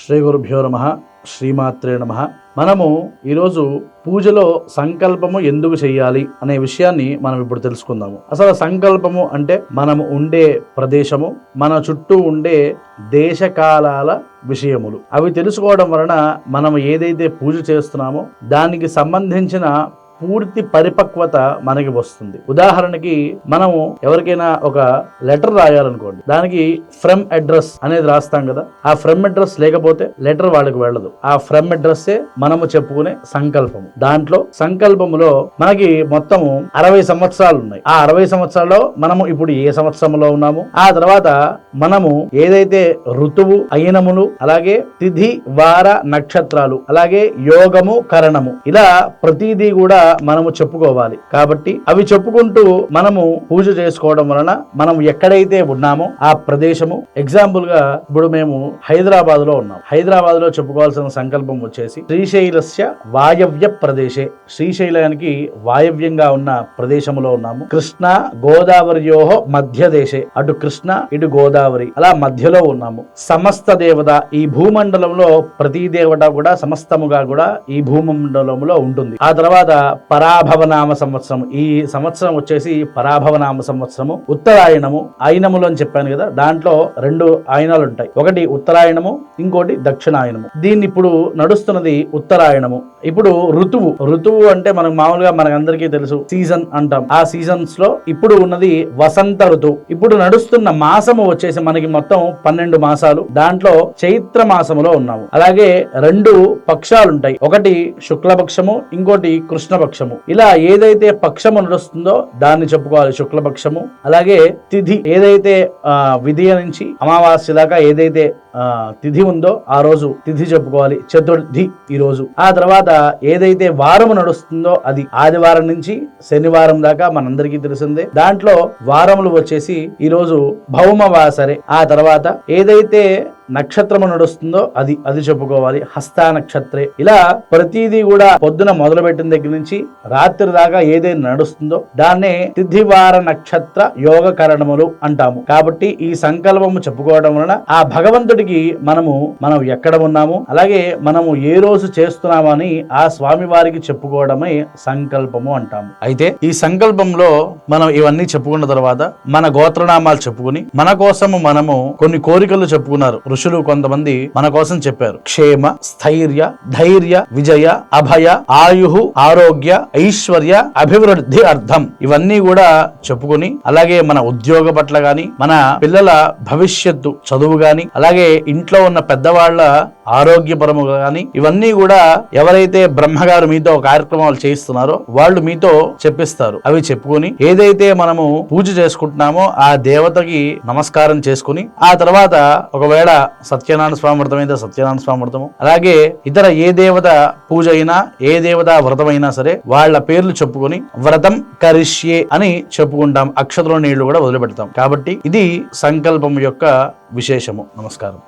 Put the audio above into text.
శ్రీ గురుభ్యో నమః. శ్రీమాత్రే నమః. మనము ఈరోజు పూజలో సంకల్పము ఎందుకు చేయాలి అనే విషయాన్ని మనం ఇప్పుడు తెలుసుకుందాము. అసలు సంకల్పము అంటే మనము ఉండే ప్రదేశము, మన చుట్టూ ఉండే దేశకాలాల విషయములు అవి తెలుసుకోవడం వలన మనం ఏదైతే పూజ చేస్తున్నామో దానికి సంబంధించిన పూర్తి పరిపక్వత మనకి వస్తుంది. ఉదాహరణకి మనము ఎవరికైనా ఒక లెటర్ రాయాలనుకోండి, దానికి ఫ్రమ్ అడ్రస్ అనేది రాస్తాం కదా. ఆ ఫ్రమ్ అడ్రస్ లేకపోతే లెటర్ వాళ్ళకి వెళ్ళదు. ఆ ఫ్రమ్ అడ్రస్సే మనము చెప్పుకునే సంకల్పము. దాంట్లో సంకల్పములో మనకి మొత్తము 60 సంవత్సరాలు ఉన్నాయి. ఆ 60 సంవత్సరాల్లో మనము ఇప్పుడు ఏ సంవత్సరంలో ఉన్నాము, ఆ తర్వాత మనము ఏదైతే ఋతువు, అయనములు, అలాగే తిథి, వార, నక్షత్రాలు, అలాగే యోగము, కరణము, ఇలా ప్రతిదీ కూడా మనము చెప్పుకోవాలి. కాబట్టి అవి చెప్పుకుంటూ మనము పూజ చేసుకోవడం వలన మనం ఎక్కడైతే ఉన్నామో ఆ ప్రదేశము, ఎగ్జాంపుల్ గా ఇప్పుడు మేము హైదరాబాద్ లో ఉన్నాం. హైదరాబాద్ లో చెప్పుకోవాల్సిన సంకల్పం వచ్చేసి శ్రీశైలస్య వాయవ్య ప్రదేశే, శ్రీశైలానికి వాయవ్యంగా ఉన్న ప్రదేశంలో ఉన్నాము. కృష్ణ గోదావరియోహ మధ్య దేశే, అటు కృష్ణ ఇటు గోదావరి అలా మధ్యలో ఉన్నాము. సమస్త దేవత, ఈ భూమండలంలో ప్రతి దేవత కూడా సమస్తముగా కూడా ఈ భూమండలంలో ఉంటుంది. ఆ తర్వాత పరాభవనామ సంవత్సరం, ఈ సంవత్సరం వచ్చేసి పరాభవనామ సంవత్సరము. ఉత్తరాయణము, ఆయనములు అని చెప్పాను కదా, దాంట్లో 2 ఆయనాలు ఉంటాయి. ఒకటి ఉత్తరాయణము, ఇంకోటి దక్షిణాయనము. దీన్ని ఇప్పుడు నడుస్తున్నది ఉత్తరాయణము. ఇప్పుడు ఋతువు అంటే మనకు మామూలుగా మనకందరికీ తెలుసు, సీజన్ అంటాం. ఆ సీజన్స్ లో ఇప్పుడు ఉన్నది వసంత ఋతువు. ఇప్పుడు నడుస్తున్న మాసము వచ్చేసి మనకి మొత్తం 12 మాసాలు. దాంట్లో చైత్ర మాసములో ఉన్నాము. అలాగే 2 పక్షాలు ఉంటాయి, ఒకటి శుక్లపక్షము, ఇంకోటి కృష్ణపక్షము. ఇలా ఏదైతే పక్షము నడుస్తుందో దాన్ని చెప్పుకోవాలి శుక్లపక్షము. అలాగే తిథి, ఏదైతే విధియ నుంచి అమావాస్య దాకా ఏదైతే తిథి ఉందో ఆ రోజు తిథి చెప్పుకోవాలి, చతుర్థి ఈ రోజు. ఆ తర్వాత ఏదైతే వారము నడుస్తుందో అది ఆదివారం నుంచి శనివారం దాకా మనందరికీ తెలిసిందే. దాంట్లో వారములు వచ్చేసి ఈ రోజు భౌమవాసరే. ఆ తర్వాత ఏదైతే నక్షత్రము నడుస్తుందో అది చెప్పుకోవాలి, హస్తా నక్షత్రే. ఇలా ప్రతిదీ కూడా పొద్దున మొదలుపెట్టిన దగ్గర నుంచి రాత్రి దాకా ఏదైతే నడుస్తుందో దాన్నే తిథివార నక్షత్ర యోగ కరణములు అంటాము. కాబట్టి ఈ సంకల్పము చెప్పుకోవడం వలన ఆ భగవంతుడికి మనం ఎక్కడ ఉన్నాము, అలాగే మనము ఏ రోజు చేస్తున్నామని ఆ స్వామి వారికి చెప్పుకోవడమే సంకల్పము అంటాము. అయితే ఈ సంకల్పంలో మనం ఇవన్నీ చెప్పుకున్న తర్వాత మన గోత్రనామాలు చెప్పుకుని మన కోసము మనము కొన్ని కోరికలు చెప్పుకున్నారు ఋషులు. కొంతమంది మన కోసం చెప్పారు. క్షేమ, స్థైర్య, ధైర్య, విజయ, అభయ, ఆయు, ఆరోగ్య, ఐశ్వర్య, అభివృద్ధి అర్థం ఇవన్నీ కూడా చెప్పుకుని, అలాగే మన ఉద్యోగ పట్ల గాని, మన పిల్లల భవిష్యత్తు చదువు గాని, అలాగే ఇంట్లో ఉన్న పెద్దవాళ్ల ఆరోగ్యపరముగా గాని, ఇవన్నీ కూడా ఎవరైతే బ్రహ్మగారు మీతో కార్యక్రమాలు చేయిస్తున్నారో వాళ్ళు మీతో చెప్పిస్తారు. అవి చెప్పుకుని ఏదైతే మనము పూజ చేసుకుంటున్నామో ఆ దేవతకి నమస్కారం చేసుకుని, ఆ తర్వాత ఒకవేళ సత్యనారాయణ స్వామి వ్రతం అయితే సత్యనారాయణ స్వామి వ్రతము, అలాగే ఇతర ఏ దేవత పూజ అయినా, ఏ దేవత వ్రతమైనా సరే వాళ్ళ పేర్లు చెప్పుకొని వ్రతం కరిష్యే అని చెప్పుకుంటాం. అక్షతలో నీళ్లు కూడా వదిలిపెడతాం. కాబట్టి ఇది సంకల్పం యొక్క విశేషము. నమస్కారం.